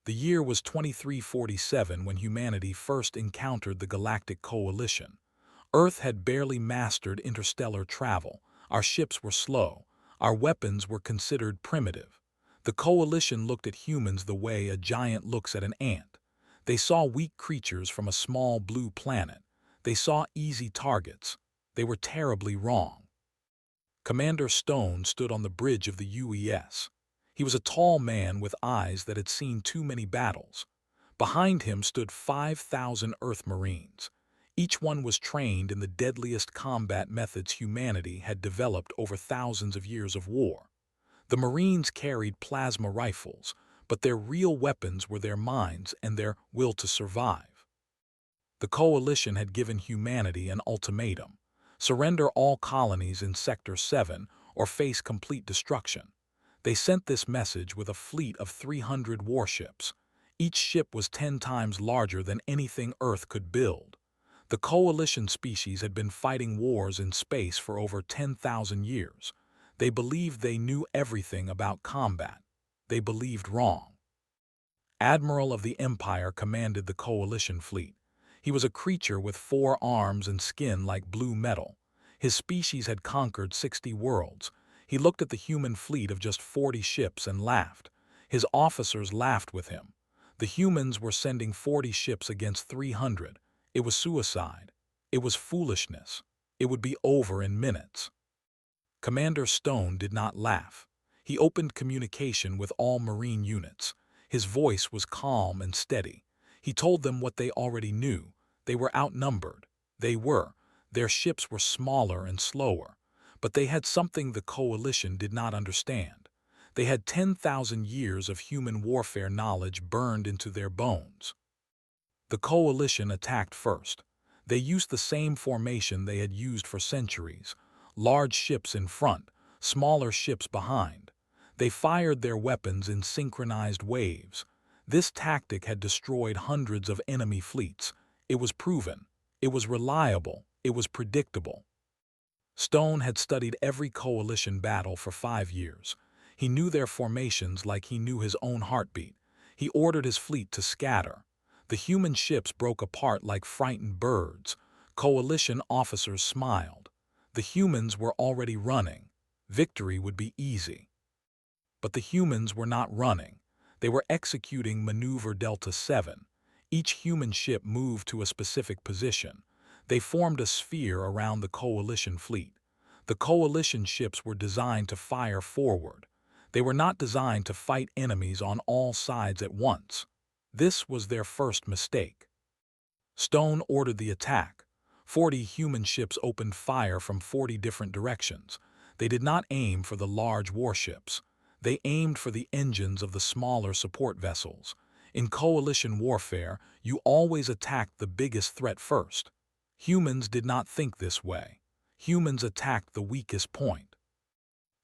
The year was 2347 when humanity first encountered the Galactic Coalition. Earth had barely mastered interstellar travel, our ships were slow, our weapons were considered primitive. The Coalition looked at humans the way a giant looks at an ant. They saw weak creatures from a small blue planet. They saw easy targets. They were terribly wrong. Commander Stone stood on the bridge of the UES. He was a tall man with eyes that had seen too many battles. Behind him stood 5,000 Earth Marines. Each one was trained in the deadliest combat methods humanity had developed over thousands of years of war. The Marines carried plasma rifles, but their real weapons were their minds and their will to survive. The Coalition had given humanity an ultimatum: surrender all colonies in Sector 7 or face complete destruction. They sent this message with a fleet of 300 warships. Each ship was 10 times larger than anything Earth could build. The Coalition species had been fighting wars in space for over 10,000 years. They believed they knew everything about combat. They believed wrong. Admiral of the Empire commanded the Coalition fleet. He was a creature with 4 arms and skin like blue metal. His species had conquered 60 worlds. He looked at the human fleet of just 40 ships and laughed. His officers laughed with him. The humans were sending 40 ships against 300. It was suicide. It was foolishness. It would be over in minutes. Commander Stone did not laugh. He opened communication with all Marine units. His voice was calm and steady. He told them what they already knew. They were outnumbered. Their ships were smaller and slower. But they had something the Coalition did not understand. They had 10,000 years of human warfare knowledge burned into their bones. The Coalition attacked first. They used the same formation they had used for centuries: large ships in front, smaller ships behind. They fired their weapons in synchronized waves. This tactic had destroyed hundreds of enemy fleets. It was proven. It was reliable. It was predictable. Stone had studied every Coalition battle for 5 years. He knew their formations like he knew his own heartbeat. He ordered his fleet to scatter. The human ships broke apart like frightened birds. Coalition officers smiled. The humans were already running. Victory would be easy. But the humans were not running. They were executing Maneuver Delta 7. Each human ship moved to a specific position. They formed a sphere around the Coalition fleet. The Coalition ships were designed to fire forward. They were not designed to fight enemies on all sides at once. This was their first mistake. Stone ordered the attack. 40 human ships opened fire from 40 different directions. They did not aim for the large warships. They aimed for the engines of the smaller support vessels. In Coalition warfare, you always attacked the biggest threat first. Humans did not think this way. Humans attacked the weakest point.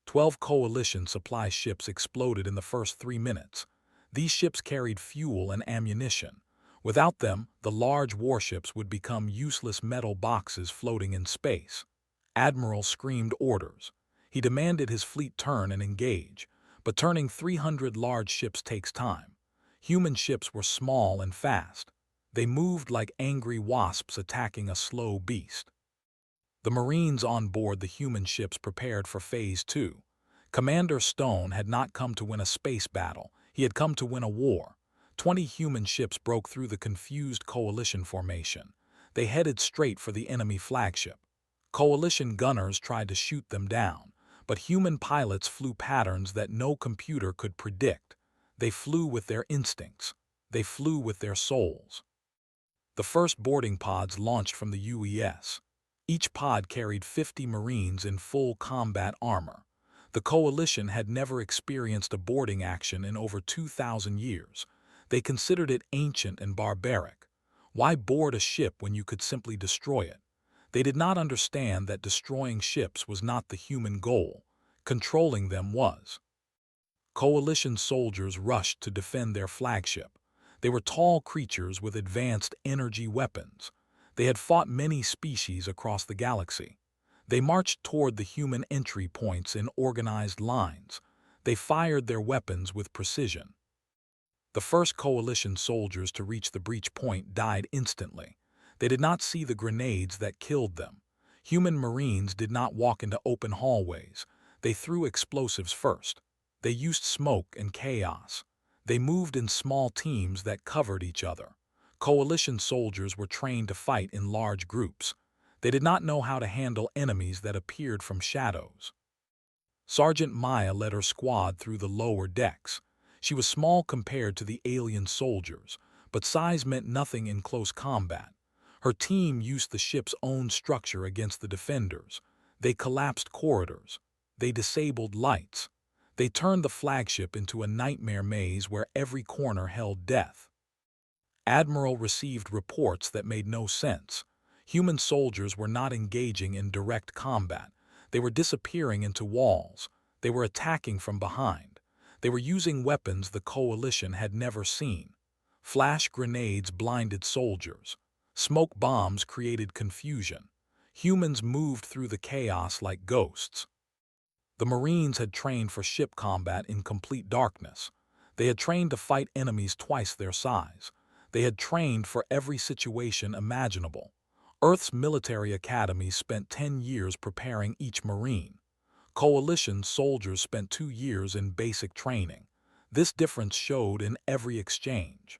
12 Coalition supply ships exploded in the first 3 minutes. These ships carried fuel and ammunition. Without them, the large warships would become useless metal boxes floating in space. Admiral screamed orders. He demanded his fleet turn and engage. But turning 300 large ships takes time. Human ships were small and fast. They moved like angry wasps attacking a slow beast. The Marines on board the human ships prepared for Phase 2. Commander Stone had not come to win a space battle. He had come to win a war. 20 human ships broke through the confused Coalition formation. They headed straight for the enemy flagship. Coalition gunners tried to shoot them down, but human pilots flew patterns that no computer could predict. They flew with their instincts. They flew with their souls. The first boarding pods launched from the UES. Each pod carried 50 Marines in full combat armor. The Coalition had never experienced a boarding action in over 2,000 years. They considered it ancient and barbaric. Why board a ship when you could simply destroy it? They did not understand that destroying ships was not the human goal. Controlling them was. Coalition soldiers rushed to defend their flagship. They were tall creatures with advanced energy weapons. They had fought many species across the galaxy. They marched toward the human entry points in organized lines. They fired their weapons with precision. The first coalition soldiers to reach the breach point died instantly. They did not see the grenades that killed them. Human Marines did not walk into open hallways. They threw explosives first. They used smoke and chaos. They moved in small teams that covered each other. Coalition soldiers were trained to fight in large groups. They did not know how to handle enemies that appeared from shadows. Sergeant Maya led her squad through the lower decks. She was small compared to the alien soldiers, but size meant nothing in close combat. Her team used the ship's own structure against the defenders. They collapsed corridors. They disabled lights. They turned the flagship into a nightmare maze where every corner held death. Admiral received reports that made no sense. Human soldiers were not engaging in direct combat. They were disappearing into walls. They were attacking from behind. They were using weapons the Coalition had never seen. Flash grenades blinded soldiers. Smoke bombs created confusion. Humans moved through the chaos like ghosts. The Marines had trained for ship combat in complete darkness. They had trained to fight enemies twice their size. They had trained for every situation imaginable. Earth's military academies spent 10 years preparing each Marine. Coalition soldiers spent 2 years in basic training. This difference showed in every exchange.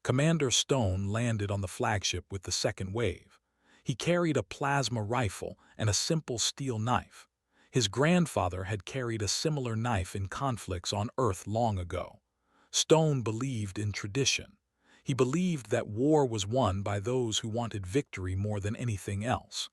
Commander Stone landed on the flagship with the second wave. He carried a plasma rifle and a simple steel knife. His grandfather had carried a similar knife in conflicts on Earth long ago. Stone believed in tradition. He believed that war was won by those who wanted victory more than anything else.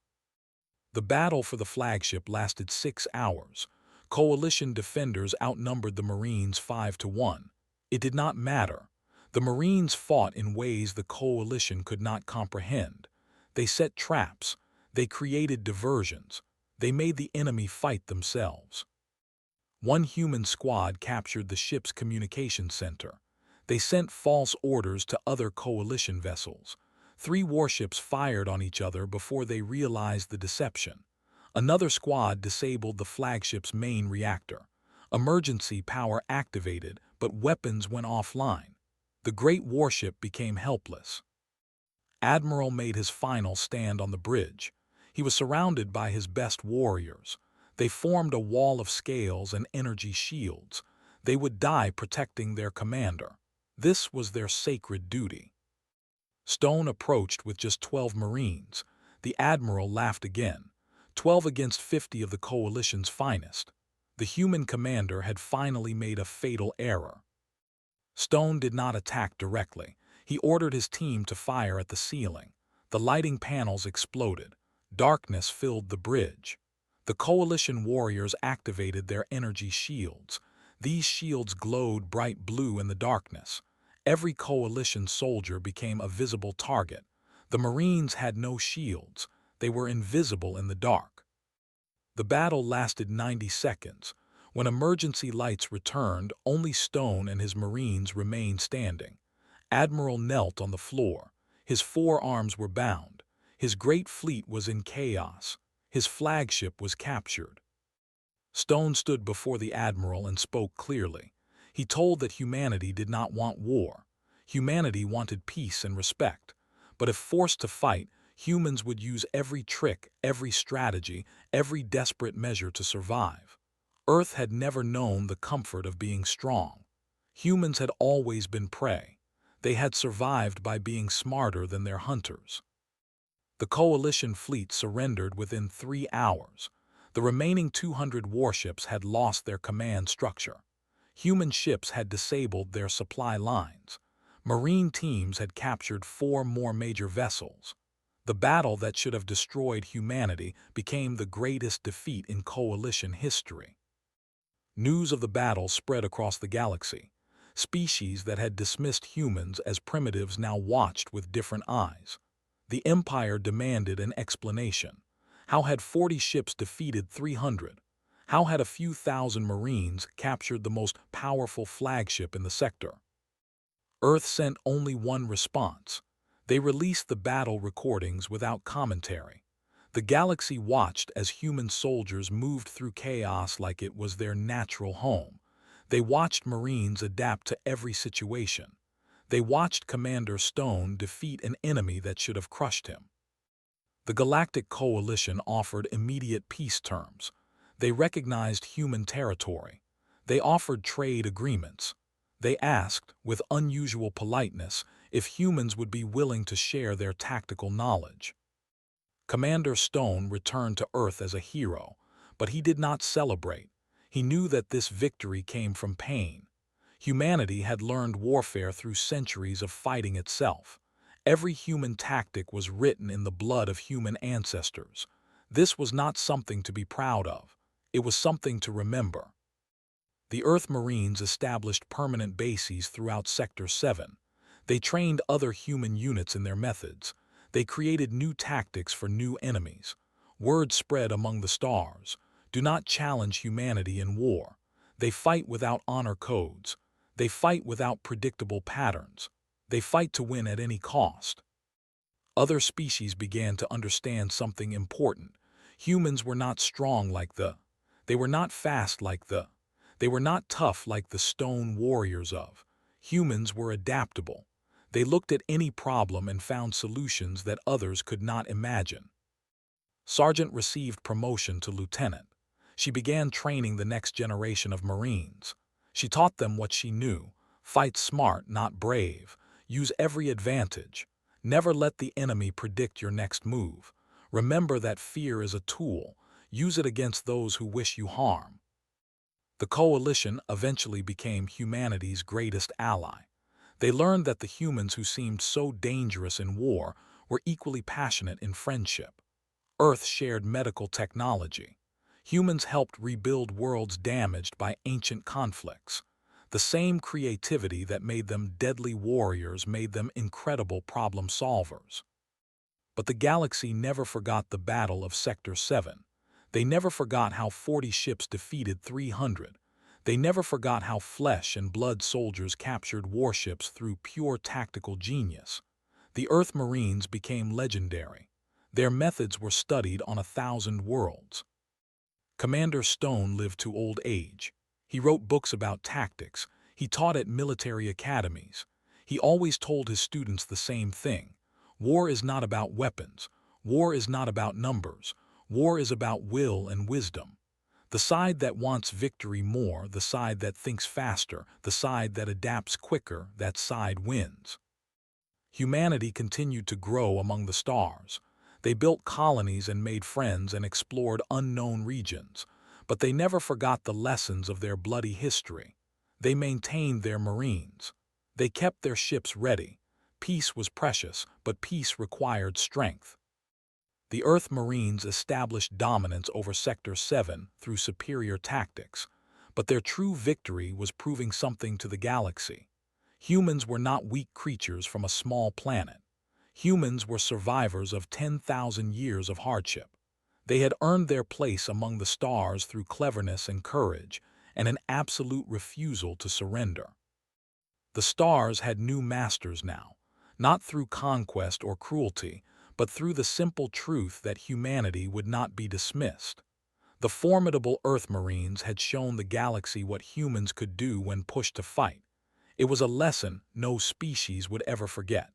The battle for the flagship lasted 6 hours. Coalition defenders outnumbered the Marines 5-1. It did not matter. The Marines fought in ways the Coalition could not comprehend. They set traps. They created diversions. They made the enemy fight themselves. One human squad captured the ship's communication center. They sent false orders to other Coalition vessels. 3 warships fired on each other before they realized the deception. Another squad disabled the flagship's main reactor. Emergency power activated, but weapons went offline. The great warship became helpless. Admiral made his final stand on the bridge. He was surrounded by his best warriors. They formed a wall of scales and energy shields. They would die protecting their commander. This was their sacred duty. Stone approached with just 12 Marines. The Admiral laughed again. 12 against 50 of the Coalition's finest. The human commander had finally made a fatal error. Stone did not attack directly. He ordered his team to fire at the ceiling. The lighting panels exploded. Darkness filled the bridge. The Coalition warriors activated their energy shields. These shields glowed bright blue in the darkness. Every Coalition soldier became a visible target. The Marines had no shields. They were invisible in the dark. The battle lasted 90 seconds. When emergency lights returned, only Stone and his Marines remained standing. Admiral knelt on the floor. His forearms were bound. His great fleet was in chaos. His flagship was captured. Stone stood before the Admiral and spoke clearly. He told that humanity did not want war. Humanity wanted peace and respect. But if forced to fight, humans would use every trick, every strategy, every desperate measure to survive. Earth had never known the comfort of being strong. Humans had always been prey. They had survived by being smarter than their hunters. The Coalition fleet surrendered within 3 hours. The remaining 200 warships had lost their command structure. Human ships had disabled their supply lines. Marine teams had captured 4 more major vessels. The battle that should have destroyed humanity became the greatest defeat in Coalition history. News of the battle spread across the galaxy. Species that had dismissed humans as primitives now watched with different eyes. The Empire demanded an explanation. How had 40 ships defeated 300? How had a few thousand Marines captured the most powerful flagship in the sector? Earth sent only one response. They released the battle recordings without commentary. The galaxy watched as human soldiers moved through chaos like it was their natural home. They watched Marines adapt to every situation. They watched Commander Stone defeat an enemy that should have crushed him. The Galactic Coalition offered immediate peace terms. They recognized human territory. They offered trade agreements. They asked, with unusual politeness, if humans would be willing to share their tactical knowledge. Commander Stone returned to Earth as a hero, but he did not celebrate. He knew that this victory came from pain. Humanity had learned warfare through centuries of fighting itself. Every human tactic was written in the blood of human ancestors. This was not something to be proud of. It was something to remember. The Earth Marines established permanent bases throughout Sector 7. They trained other human units in their methods. They created new tactics for new enemies. Word spread among the stars. Do not challenge humanity in war. They fight without honor codes. They fight without predictable patterns. They fight to win at any cost. Other species began to understand something important. Humans were not strong like the. They were not fast like the. They were not tough like the stone warriors of. Humans were adaptable. They looked at any problem and found solutions that others could not imagine. Sergeant received promotion to lieutenant. She began training the next generation of Marines. She taught them what she knew: fight smart, not brave. Use every advantage. Never let the enemy predict your next move. Remember that fear is a tool. Use it against those who wish you harm. The coalition eventually became humanity's greatest ally. They learned that the humans who seemed so dangerous in war were equally passionate in friendship. Earth shared medical technology. Humans helped rebuild worlds damaged by ancient conflicts. The same creativity that made them deadly warriors made them incredible problem solvers. But the galaxy never forgot the Battle of Sector 7. They never forgot how 40 ships defeated 300. They never forgot how flesh and blood soldiers captured warships through pure tactical genius. The Earth Marines became legendary. Their methods were studied on 1,000 worlds. Commander Stone lived to old age. He wrote books about tactics. He taught at military academies. He always told his students the same thing: war is not about weapons. War is not about numbers. War is about will and wisdom. The side that wants victory more, the side that thinks faster, the side that adapts quicker, that side wins. Humanity continued to grow among the stars. They built colonies and made friends and explored unknown regions, but they never forgot the lessons of their bloody history. They maintained their Marines. They kept their ships ready. Peace was precious, but peace required strength. The Earth Marines established dominance over Sector 7 through superior tactics, but their true victory was proving something to the galaxy. Humans were not weak creatures from a small planet. Humans were survivors of 10,000 years of hardship. They had earned their place among the stars through cleverness and courage, and an absolute refusal to surrender. The stars had new masters now, not through conquest or cruelty, but through the simple truth that humanity would not be dismissed. The formidable Earth Marines had shown the galaxy what humans could do when pushed to fight. It was a lesson no species would ever forget.